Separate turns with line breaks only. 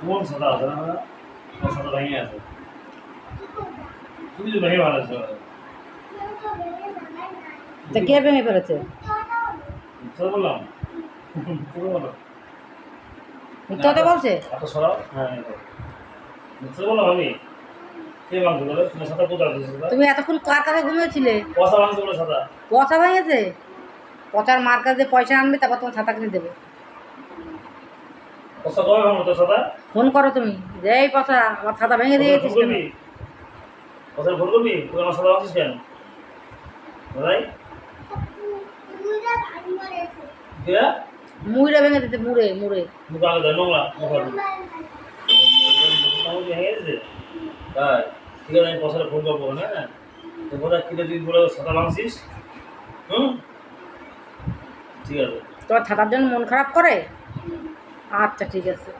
কোন সাদা আছে না সাদা ভেঙে আছে তুমি তো ভেঙে ভালো
তা কে ভেঙে ফেলেছে?
বললাম
মিথ্যা কথা বলছে?
এত সরাও হ্যাঁ মিথ্যা বললাম আমি কে ভাঙতে বলে তোমার সাদা কোথায় আছে সাদা
তুমি এতক্ষণ কার কাছে ঘুমিয়েছিলে?
পয়সা ভাঙতে বলে সাদা
পচা ভেঙেছে? পচার মার কাছে পয়সা আনবে, তারপর তোমার ছাতা কিনে দেবে।
পয়সা কবে ভাঙবো তোর সাদা?
ফোন করো তুমি যে এই পচা আমার ছাতা ভেঙে দিয়েছিস কেন?
পয়সা ফোন করবি তুই আমার সাদা ভাঙছিস কেন ভাই?
মুড়ে ভেঙে দিতে, মুড়ে মুড়ে
মুখ আগে দেয় নোংরা মুখ ভেঙে গেছে তাই ঠিক আছে আমি পয়সাটা ফোন করবো হ্যাঁ তো কোথায় কিনে তুই বলে সাদা ভাঙছিস ঠিক আছে।
তোমার ছাতার জন্য মন খারাপ করে? আচ্ছা ঠিক আছে।